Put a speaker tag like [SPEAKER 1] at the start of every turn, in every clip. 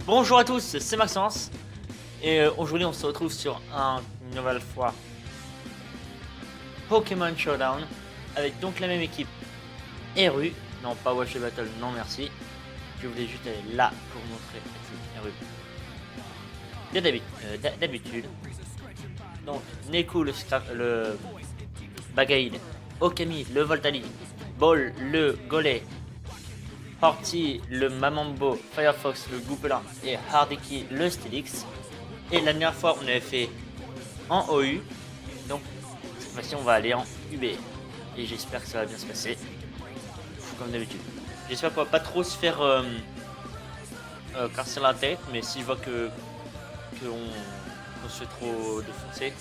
[SPEAKER 1] Bonjour à tous, c'est Maxence. Et aujourd'hui on se retrouve sur une nouvelle fois Pokémon Showdown avec donc la même équipe Eru. Non, pas Watch the Battle, non merci. Je voulais juste aller là pour montrer Eru. D'habitude. Donc Neku le Bagaïd, Okami le Voltali, Ball le Gollet, Horty le Mamambo, Firefox le Goupelin et Hardiki le Stylix. Et la dernière fois on avait fait en OU, donc cette fois-ci on va aller en UB. Et j'espère que ça va bien se passer, comme d'habitude. J'espère qu'on va pas trop se faire casser la tête, mais si je vois qu'on se fait trop défoncer,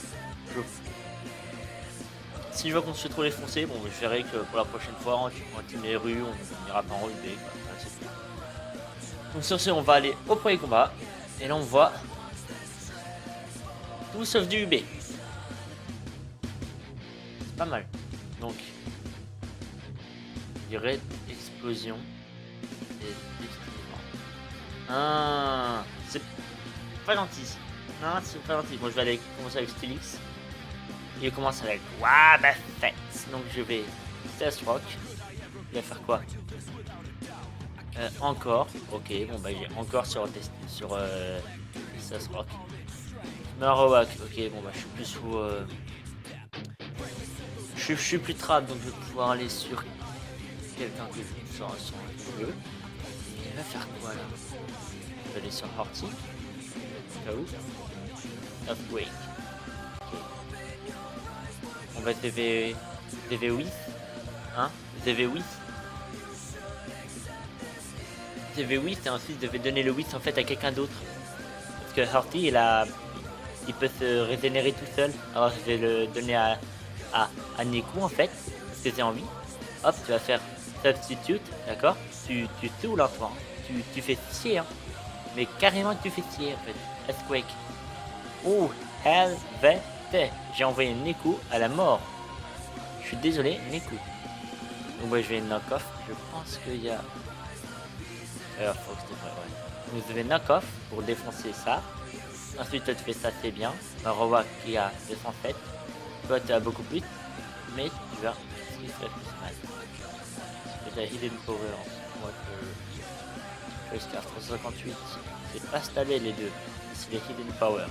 [SPEAKER 1] si je vois qu'on se fait trop défoncer, bon, je verrai que pour la prochaine fois, on team les rues, on ira pas en UB. Voilà, c'est tout. Donc sur ce, on va aller au premier combat. Et là, on voit tout sauf du UB. C'est pas mal. Donc, je dirais explosion et détruisement. Ah, c'est pas gentil. Non, c'est pas gentil. Bon, je vais aller commencer avec Stylix. Il commence avec Wobbuffet. Donc je vais Test Rock. Il va faire quoi? Encore. Ok, bon bah j'ai encore sur Test Rock. Marowak. Ok, bon bah je suis plus sous. Je suis plus trap, donc je vais pouvoir aller sur quelqu'un que je sors sur un jeu. Il va faire quoi là? Je vais aller sur Horty. Là où? Earthquake. On va DV8, hein, DV8 et ensuite je vais donner le 8 en fait à quelqu'un d'autre. Parce que Horty il peut se régénérer tout seul. Alors je vais le donner à Neku en fait, parce que j'ai envie. Hop, tu vas faire substitute, d'accord? Tu saoules en toi, tu fais chier, hein. Mais carrément tu fais chier en fait. Earthquake. Oh, helvete. J'ai envoyé Neku à la mort. Je suis désolé, Neku. Donc ouais, je vais knock off. Je pense qu'il y a Firefox de vrai, ouais. Donc je vais knock off pour défoncer ça. Ensuite toi tu fais ça, c'est bien. Marowak qui a 207. Toi tu as beaucoup plus. Mais tu verras ce qui serait plus mal. J'ai Hidden Power en moi que Scar 358. C'est pas stable les deux. C'est les Hidden Power.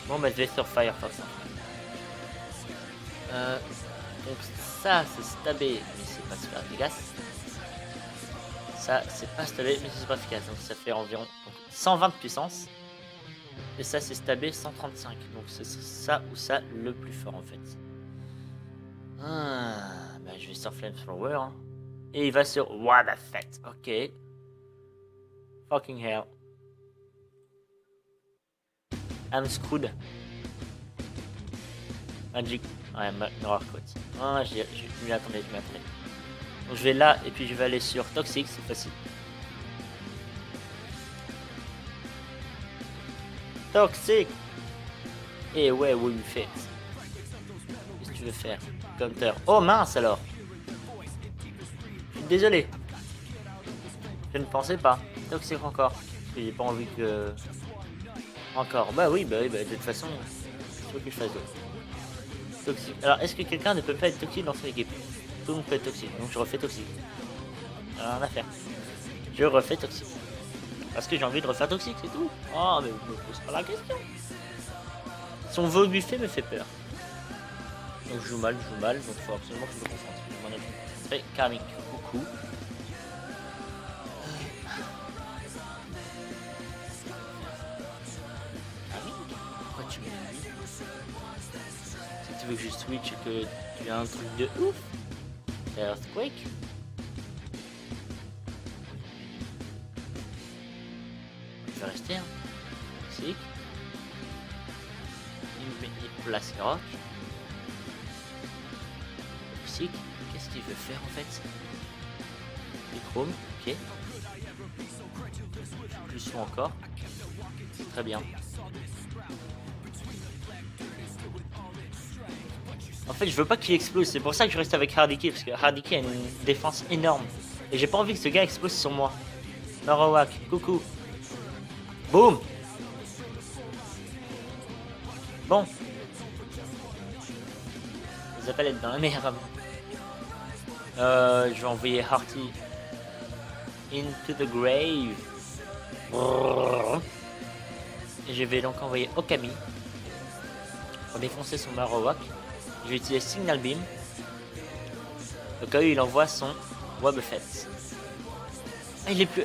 [SPEAKER 1] Bon bah je vais sur Firefox. Donc ça c'est stabé mais c'est pas super efficace. Ça c'est pas stabé mais c'est pas efficace. Donc ça fait environ 120 de puissance. Et ça c'est stabé 135. Donc c'est ça ou ça le plus fort en fait. Bah je vais sur Flamethrower. Hein. Et il va sur Wobbuffet. Ok. Fucking hell. I'm screwed. Magic. Ouais, Mirror Coat. Ah, je m'y attendais. Donc je vais là et puis je vais aller sur Toxic, c'est facile. Toxic. Et ouais, Wobbuffet. Qu'est-ce que tu veux faire? Counter. Oh mince alors. Je suis désolé. Je ne pensais pas. Toxic encore. Parce que j'ai pas envie que... Encore, bah oui, de toute façon, il faut que je fasse d'autres. Toxique. Alors, est-ce que quelqu'un ne peut pas être toxique dans son équipe? Tout le monde peut être toxique, donc je refais toxique. Rien à faire. Je refais toxique. Parce que j'ai envie de refaire toxique, c'est tout. Oh, mais je me pose pas la question. Son Wobbuffet me fait peur. Donc je joue mal, donc il faut absolument que je me concentre. Je m'en ai concentré. Karmic, coucou. Si tu veux que je switch et que tu as un truc de ouf, c'est Earthquake. Je vais rester, hein. Toxique. Il place les rocs. Toxique. Qu'est-ce qu'il veut faire en fait? Les chromes, ok. Plus son encore. Très bien. En fait, je veux pas qu'il explose, c'est pour ça que je reste avec Hardiki, parce que Hardiki a une défense énorme. Et j'ai pas envie que ce gars explose sur moi. Marowak, coucou. Boum. Bon. Vous appelle être dans la merde. Je vais envoyer Hearty into the grave. Et je vais donc envoyer Okami pour défoncer son Marowak. Je vais utiliser Signal Beam au cas où il envoie son Wobbuffet. Ah, il est plus...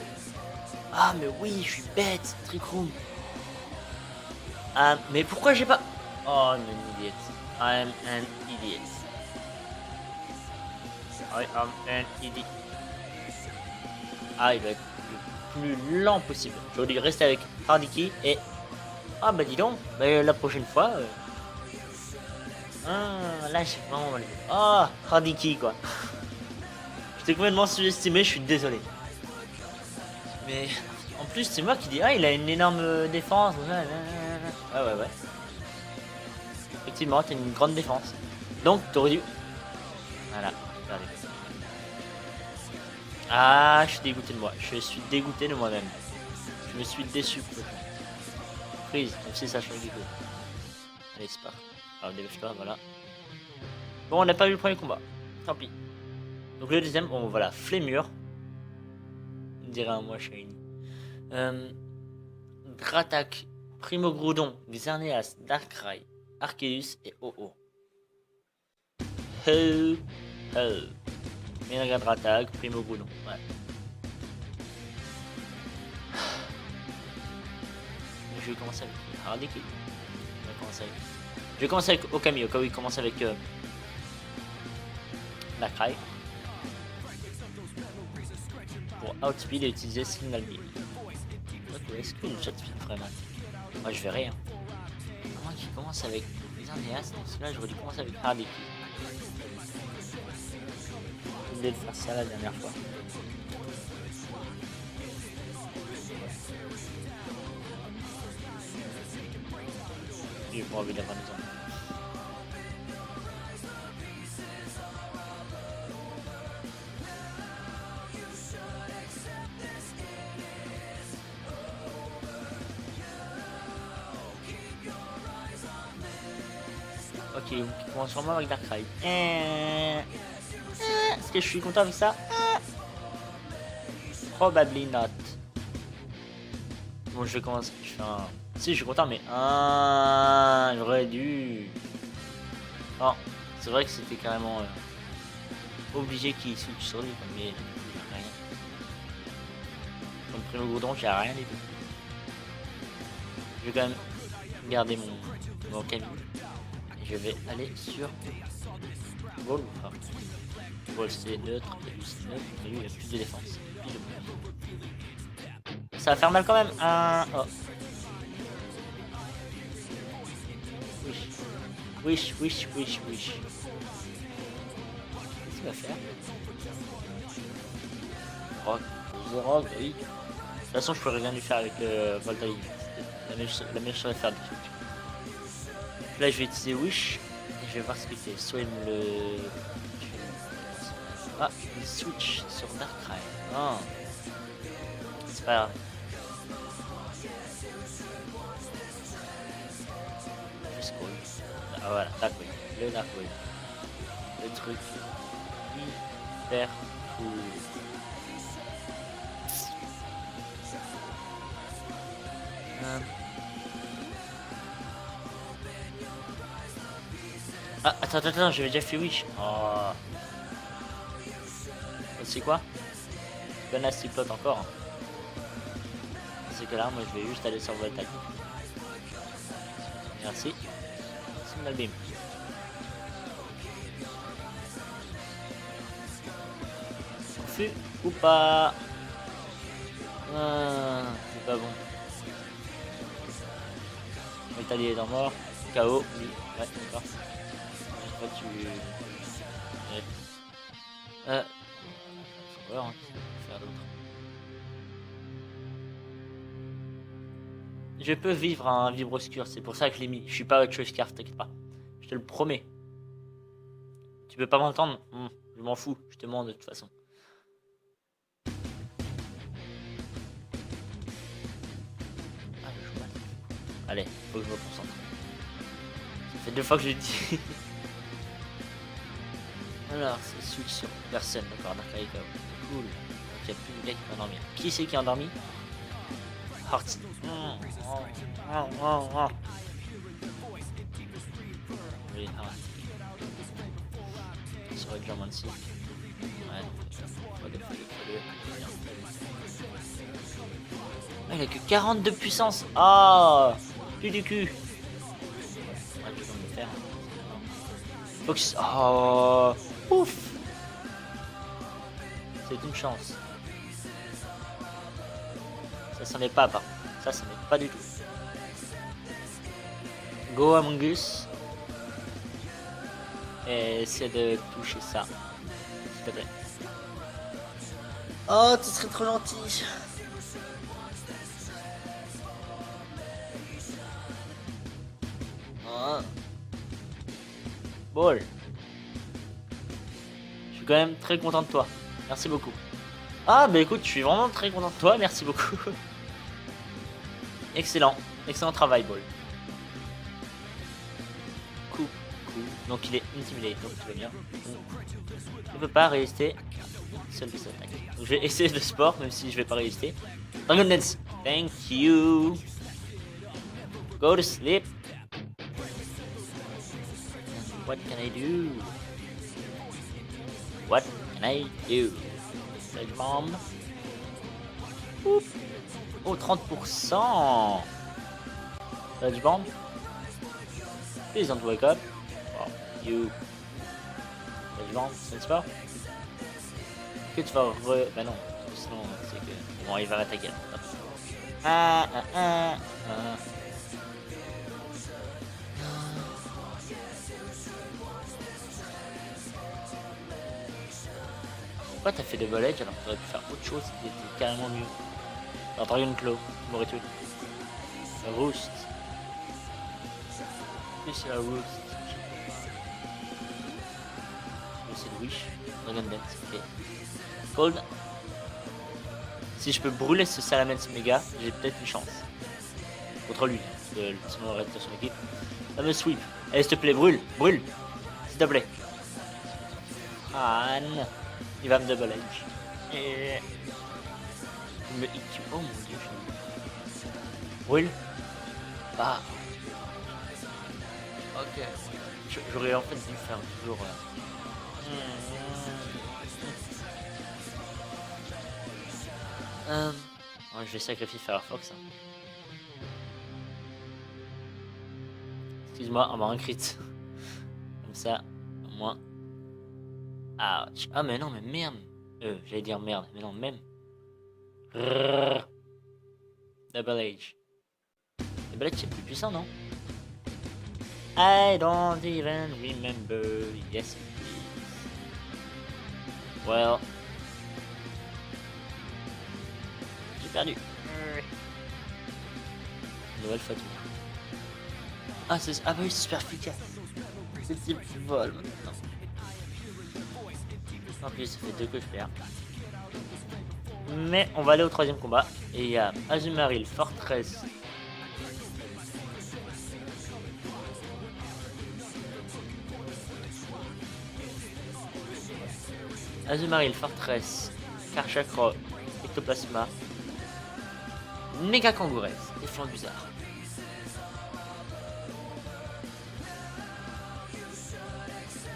[SPEAKER 1] Ah, mais oui, je suis bête, Trick Room. Ah, mais pourquoi j'ai pas... Oh, I'm an idiot. I'm an idiot. I am an idiot. Ah, il va être le plus lent possible. J'aurais dû rester avec Hardiki et... Ah, bah dis donc, bah, la prochaine fois... Ah, là, j'ai vraiment mal vu. Oh, Hardiki, quoi. J'étais complètement sous-estimé, je suis désolé. Mais en plus, c'est moi qui dis, ah, il a une énorme défense. Ah ouais, ouais. Effectivement, t'as une grande défense. Donc, t'aurais dû... Voilà, regardez. Ah, je suis dégoûté de moi. Je suis dégoûté de moi-même. Je me suis déçu. Freeze, comme si ça change du coup. Allez, c'est pas. Alors, dépêche-toi, voilà. Bon, on n'a pas eu le premier combat. Tant pis. Donc, le deuxième, bon, voilà, Flémur. On dirait un moi, Shane. Gratak, Primo Groudon, Xerneas, Darkrai, Arceus et OO. Mega Gratak, Primo Groudon. Ouais. Je vais commencer avec Hardiki. Je vais commencer avec Okami, au cas où il commence avec Darkrai. Pour outspeed et utiliser Signal Beam. Ok, est-ce que le jet speed vraiment? Moi je verrai. Hein. Moi qui commence avec Xerneas, donc celui-là j'aurais dû commencer avec Hardiki. J'ai oublié de faire ça la dernière fois. J'ai pas envie d'avoir des enfants. Ok, on commence sûrement avec Darkrai. Est-ce que je suis content avec ça? Probably not. Bon, je vais commencer. Je fais un... Si, je suis content, mais... j'aurais dû... Oh, c'est vrai que c'était carrément... obligé qu'il switch sur lui, mais... rien. Comme Primo Groudon, j'ai rien du tout. Je vais quand même garder mon Kami. Je vais aller sur Ball ou pas. Ball c'est neutre, et lui c'est neutre, et lui il a plus de défense. Ça va faire mal quand même. Oh. Wish. Qu'est-ce qu'il va faire? Rogue, oui. De toute façon je pourrais rien lui faire avec Voltaï. La meilleure chose à faire du truc. Là je vais utiliser Wish et je vais voir ce qu'il fait. Soit il me le... Ah, il switch sur Darkrai. Oh. C'est pas grave. Je scroll. Ah voilà, Darkrai. Le Darkrai. Le truc hyper cool. Ah, attends, j'avais déjà fait Wish. Oh. C'est quoi? Connasse il flotte encore. C'est que là, moi je vais juste aller sur Voltaï. Merci. Signal Beam. Confus ou pas? C'est pas bon. Voltaï est mort. KO, oui. Ouais, d'accord. Toi tu... Hein, faire d'autre. Je peux vivre un vibro-obscur, c'est pour ça que je l'ai mis. Je suis pas autre chose carte, t'inquiète pas. Je te le promets. Tu peux pas m'entendre? Je m'en fous, je te demande de toute façon. Allez, faut que je me concentre. Ça fait 2 fois que je le dis. Alors, c'est switch sur personne, d'accord, Narcaricao. Cool. Donc il n'y a plus de gars qui va endormir. Qui c'est qui est endormi? Hearty. Oui, Hearty. Sur le Germancy. Ouais. Ah, il a que 40 de puissance. Ah, plus du cul. Ouais, je vais me faire. Faut que... Oh, ouf. C'est une chance. Ça s'en est pas, par contre. Ça s'en est pas du tout. Go Among Us. Et essaie de toucher ça. S'il te plaît. Oh, tu serais trop gentil. Oh. Ball. Je suis quand même très content de toi. Merci beaucoup. Ah bah écoute, je suis vraiment très content de toi, merci beaucoup. Excellent, excellent travail, Ball. Cool. Donc il est intimidé, donc tout va bien. Je ne peux pas résister seul de cette attaque. Donc je vais essayer de sport, même si je vais pas résister. Dragon Dance, thank you. Go to sleep. What can I do? What can I do? Sage bomb. Oup. Oh, 30%. Sage bomb. Please don't wake up. Oh, you. Sage bomb, n'est-ce pas? Que tu vas Bah non, sinon c'est que... Bon, il va m'attaquer. Pourquoi t'as fait Double Edge alors que t'aurais pu faire autre chose qui était carrément mieux? Alors Dragon Claw, tu m'aurais tué. Roost. Plus c'est la Roost. C'est le Wish. Dragon Dance, ok. Cold. Si je peux brûler ce Salamence méga, j'ai peut-être une chance. Contre lui, parce que sinon on reste sur son équipe. Ça me sweep. Allez, s'il te plaît, brûle, brûle. S'il te plaît. Anne. Il va me double edge. Et... Il me hit. Oh mon dieu. Brûle. Ah. Ok. J'aurais en fait dû faire toujours... Ouais, je vais sacrifier Firefox. Hein. Excuse-moi, on m'a un crit. Comme ça, au moins... Ouch. Ah mais non, mais merde. J'allais dire merde, mais non, même. Double H. Double H c'est plus puissant, non? I don't even remember. Yes, it is. Well. J'ai perdu. Nouvelle fois. Ah, c'est... Ah bah oui, c'est super efficace. C'est le type qui vole maintenant. En plus, ça fait 2 que je perds. Mais on va aller au 3ème combat. Et il y a Azumarill Fortress. Azumarill Fortress, Karchakra, Ectoplasma, Mega Kangourez et Flambuzard.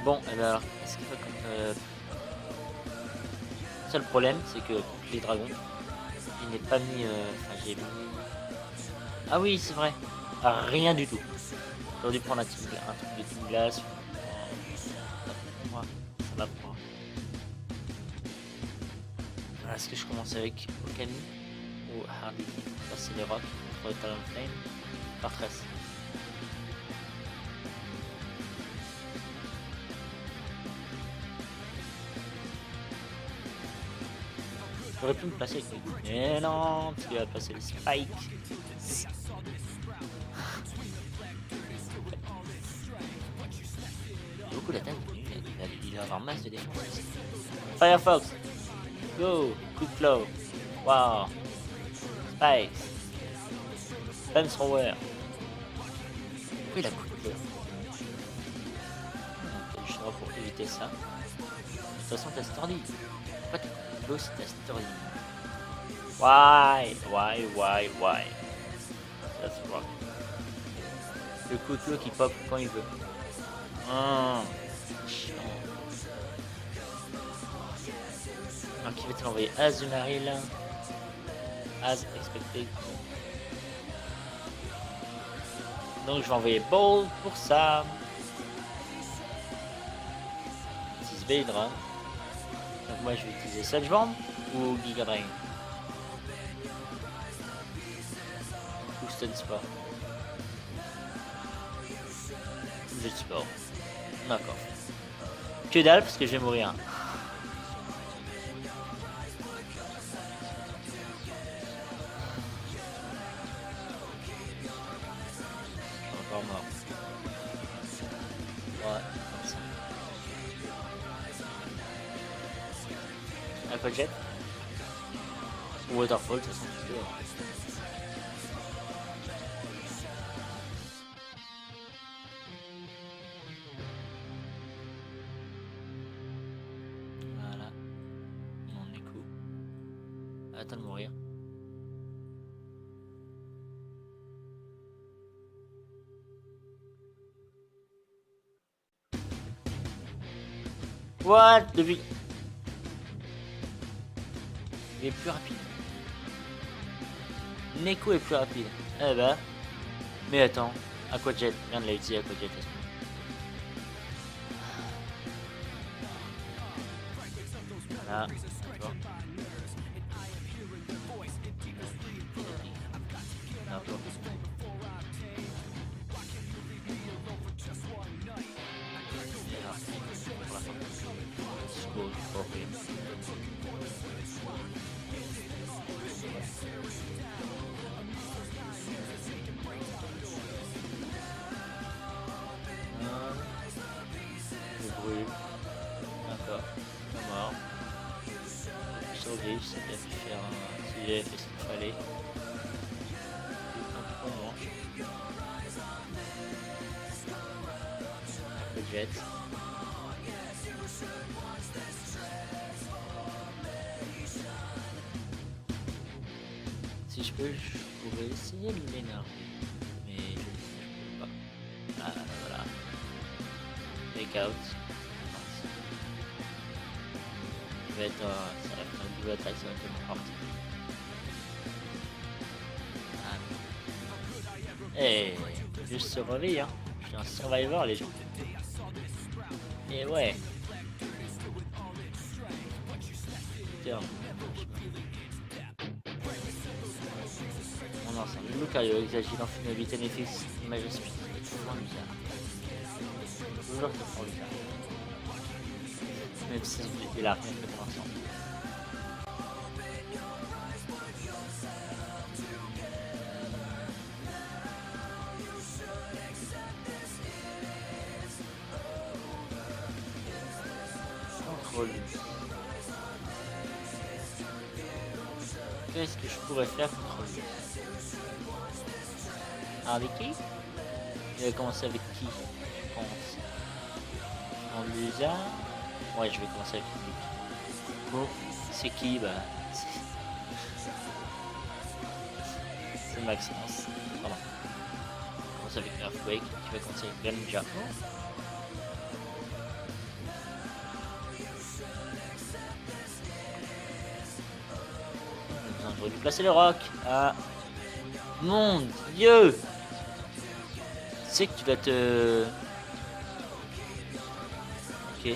[SPEAKER 1] Bon, et ben alors, est-ce qu'il faut que... seul problème, c'est que contre les dragons, il n'est pas mis... Enfin, j'ai mis... Ah oui, c'est vrai. Ah, rien du tout. J'aurais dû prendre un truc de team glace. Moi, ça va pour moi. Voilà, est-ce que je commence avec Okami ou Hardy? Ça, c'est les rocks contre Talonflame. Fortress. J'aurais pu me placer avec lui. Mais non, parce qu'il va passer le spike. Il a beaucoup d'attaque, il va avoir masse de défense. Firefox, go, coup de claw, wow, spikes, flamethrower, Pourquoi il a coupé? Donc, je serai pour éviter ça. De toute façon, t'as story. Pourquoi tu close ta story? Why? That's wrong. Le couteau qui pop quand il veut. Chiant. Alors qui va-t-il envoyer? Azumarill. As expected. Donc je vais envoyer Ball pour ça. 6 Beidra. Donc moi je vais utiliser cette jambe ou Giga Drain. Ou Stun Sport. Jeu de sport. D'accord. Que dalle parce que je vais mourir. Encore mort. Ouais, comme ça. Aquajet ou Waterfall, de toute façon tu peux. Voilà. On est cool. Attends de mourir. What? Depuis... Il est plus rapide. Neko est plus rapide. Eh ben. Mais attends. Aquajet. Regarde, l'a utilisé Aquajet. Voilà. D'accord. D'accord. Mort. Survivre, c'est bien pu faire si j'avais fait ce qu'il fallait. Un peu moins. Le jet. Si je peux, je pourrais essayer de l'énerver. Mais je ne peux pas. Ah voilà. Take out. Ça va être un double attaque, ça va être une partie. Et juste se réveiller, hein. Je suis un survivor, les gens. Et ouais. Tiens. Mon ensemble. Le Lucario exagile en finalité néfixe. Image speed. C'est toujours bizarre. Toujours bizarre. Même si il a rien fait pour l'instant. Contrôle. Qu'est-ce que je pourrais faire contre lui? Avec qui? Il va commencer avec qui? Je pense. En Lusa. Ouais, je vais commencer avec lui. Bon, c'est qui? Bah. C'est Maximus. Pardon. On commence avec Earthquake, qui va commencer avec Greninja. J'aurais dû placer le roc. Ah. Mon Dieu! Tu sais que tu dois te... Ok.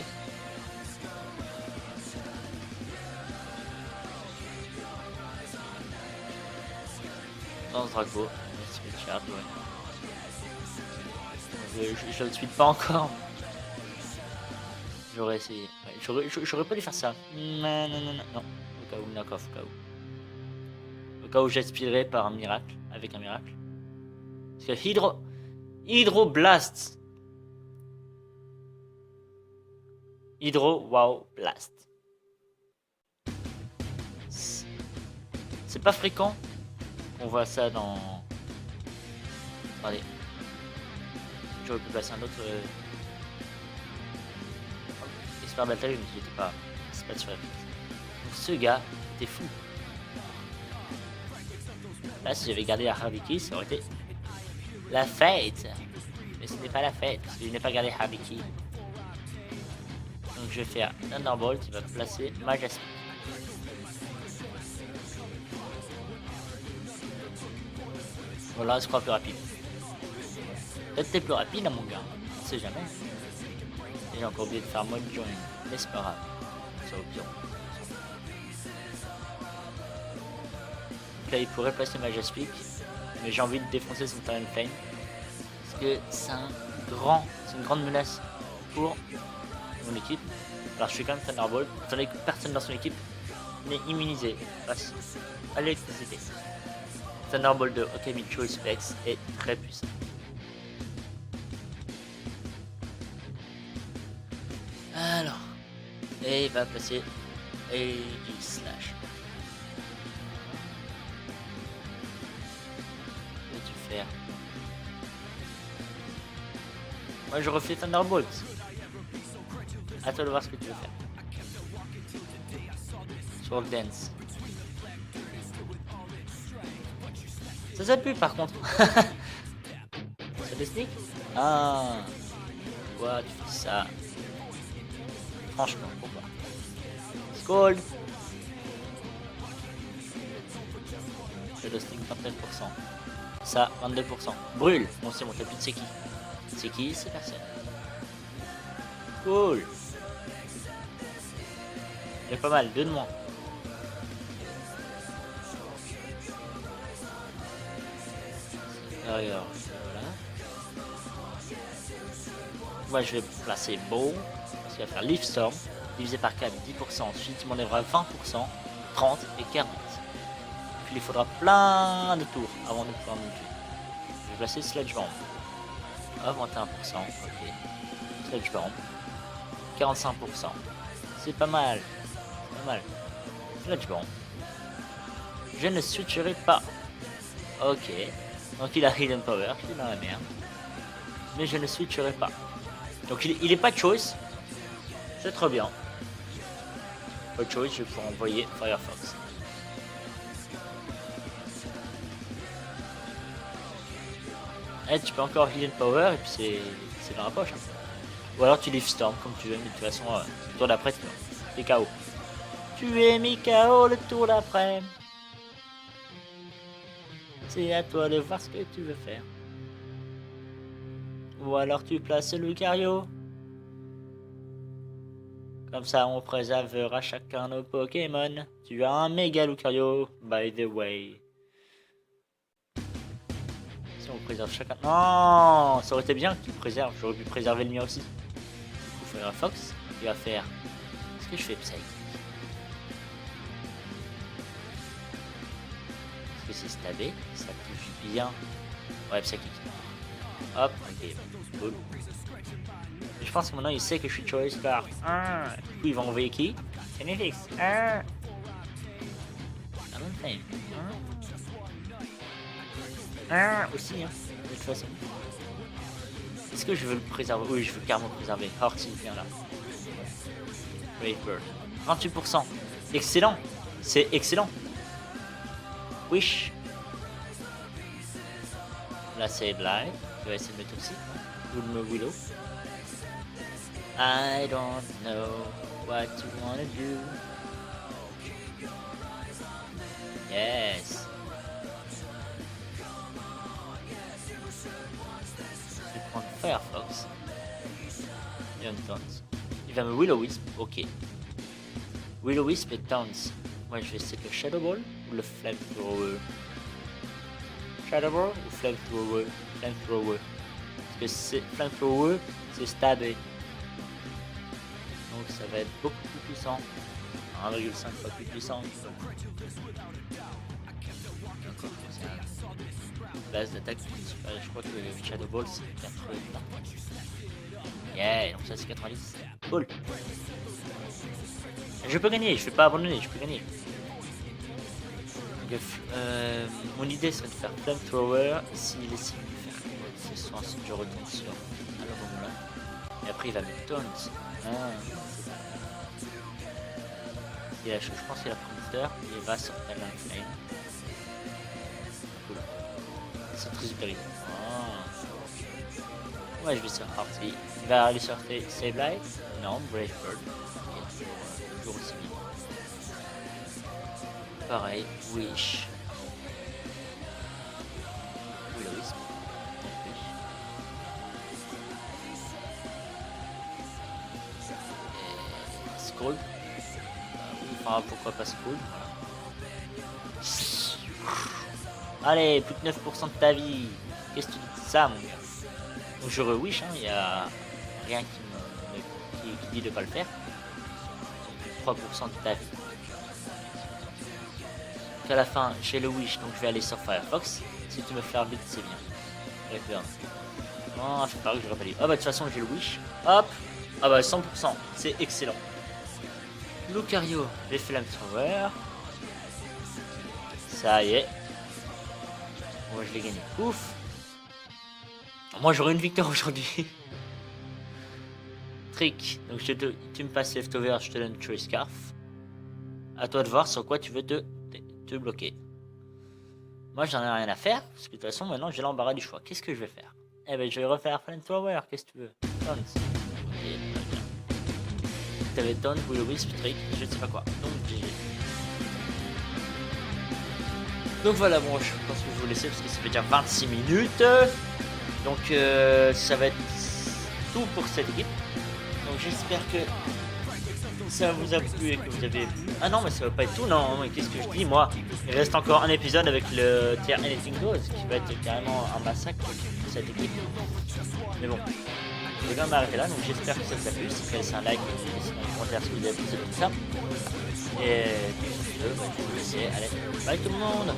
[SPEAKER 1] Dans ce Draco. Speed Shard, ouais. Je le speed pas encore. J'aurais essayé. Ouais, j'aurais pas dû faire ça. Non. Au cas où, knock-off, au cas où. Au cas où j'aspirerais par un miracle. Avec un miracle. Parce que Hydroblast. Wow Blast. C'est pas fréquent. On voit ça dans... Attendez. J'aurais pu passer un autre Expert Bataille, mais j'étais pas. C'est pas sur la piste. Donc ce gars était fou. Là, si j'avais gardé la Harvey Key, ça aurait été la fête. Mais ce n'est pas la fête, parce que je n'ai pas gardé Harvey Key. Donc je vais faire Thunderbolt, il va placer Majestic. Voilà, je crois plus rapide. Peut-être t'es plus rapide, hein, mon gars. On sait jamais. Et j'ai encore oublié de faire mode join. Mais c'est pas grave. C'est au pire. Donc là, il pourrait placer Majestic. Mais j'ai envie de défoncer son Talon Flame. Parce que c'est une grande menace pour mon équipe. Alors je fais quand même Thunderbolt. Étant donné que personne dans son équipe n'est immunisé face à l'électricité. Thunderbolt de Okamicho Specs est très puissant. Alors, et il va placer AE Slash. Que veux-tu faire? Moi je refais Thunderbolt. À toi de voir ce que tu veux faire. Sword Dance. Ça pue par contre. C'est des sneaks? Ah. Pourquoi tu fais ça? Franchement, pourquoi? Scold. Je le sneak 29%. Ça, 22%. Brûle. Bon c'est bon, t'as plus de c'est qui? C'est qui? C'est personne. Cool. Il y a pas mal, 2 de moins. Alors, voilà. Moi je vais placer Bow, parce qu'il va faire Leaf Storm, divisé par 4, 10%, ensuite il m'enlèvera 20%, 30 et 40. Puis il faudra plein de tours avant de pouvoir me tuer. Je vais placer Sledge Bomb. Ah, 21%, ok. Sledge Bomb. 45%. C'est pas mal. C'est pas mal. Sledge Bomb. Je ne switcherai pas. Ok. Donc il a Hidden Power, je suis dans la merde. Mais je ne switcherai pas. Donc il est pas de choice. C'est trop bien. Pas de choice, je vais pouvoir envoyer Firefox. Eh, tu peux encore Hidden Power et puis c'est dans la poche. Hein. Ou alors tu Leaf Storm comme tu veux, mais de toute façon, le tour d'après, t'es KO. Tu es mis KO le tour d'après. C'est à toi de voir ce que tu veux faire. Ou alors tu places le Lucario. Comme ça on préservera chacun nos Pokémon. Tu as un méga Lucario, by the way. Si on préserve chacun... Non, ça aurait été bien que tu le préserves. J'aurais pu préserver le mien aussi. Du coup, Firefox, il va faire... Est-ce que je fais Psy? Est-ce que c'est stabé? Ça touche bien. Ouais, Psychic. Hop, ok. Cool. Je pense que maintenant il sait que je suis choice car. Du coup, il va envoyer qui? Kenetix. Talon Flame. Aussi, hein, de toute façon. Est-ce que je veux le préserver? Oui, je veux carrément le préserver. Horty, viens là. Brave Bird. 28%. Excellent. C'est excellent. Wish. Là, c'est Blind. Je vais essayer de mettre aussi. Ou de me Willow. I don't know what you wanna do. Yes. Je vais prendre Firefox. Et un Taunt. Il va me Will-O-Wisp. Ok. Will-O-Wisp et Taunt. Moi je vais essayer le Shadow Ball ou le Flamethrower. Shadow Ball ou Flamethrower? Flamethrower. Parce que c'est Flamethrower, c'est stabé. Donc ça va être beaucoup plus puissant. 1,5 fois plus puissant. Base d'attaque supérieure. Je crois que le Shadow Ball c'est 80. Yeah, donc ça c'est 90. Cool. Je peux gagner, je vais pas abandonner, je peux gagner. Donc, mon idée serait de faire Flamethrower s'il est de faire mes soins si je retourne sur à le moment là. Et après il va me taunt. Ah, je pense qu'il a prompteur et il va sur Talon Flame. Cool. C'est très super. Ouais, je vais sur Hearty. Il va aller sur Save Life. Non, Brave Bird. Okay, toujours aussi bien. Pareil, Wish. Will-O-Wisp. Et Scroll. Oui, enfin, pourquoi pas Scroll. Voilà. Allez, plus de 9% de ta vie. Qu'est-ce que tu dis de ça, mon gars? Donc je re-wish, il n'y a rien qui dit de ne pas le faire. 3% de ta vie. Donc à la fin, j'ai le wish, donc je vais aller sur Firefox. Si tu me fais arbitre, c'est bien. D'accord. Non, je sais pas que j'aurais pas dit. Ah bah de toute façon, j'ai le wish. Hop. Ah bah 100%, c'est excellent. Lucario, j'ai fait Flamethrower. Ça y est. Moi je l'ai gagné. Ouf. Moi j'aurai une victoire aujourd'hui. Trick. Donc tu me passes Leftover, je te donne Choice Scarf. À toi de voir sur quoi tu veux te bloquer. Moi j'en ai rien à faire, parce que de toute façon maintenant j'ai l'embarras du choix. Qu'est-ce que je vais faire? Eh ben je vais refaire Flamethrower, qu'est-ce que tu veux? Taunt. Ok, t'avais Taunt, Will-O-Wisp, Trick, je ne sais pas quoi. Donc GG. Donc voilà, bon je pense que je vais vous laisser parce que ça fait déjà 26 minutes. Donc ça va être tout pour cette équipe. Donc j'espère que ça vous a plu et que vous avez... Ah non mais ça va pas être tout, non, mais qu'est-ce que je dis moi? Il reste encore un épisode avec le tier Anything Goes qui va être carrément un massacre pour cette équipe. Mais bon, je vais quand même m'arrêter là, donc j'espère que ça vous a plu. Si vous laissez un like, laissez un commentaire si vous avez apprécié tout ça. Et je vais vous laisser, allez, bye tout le monde.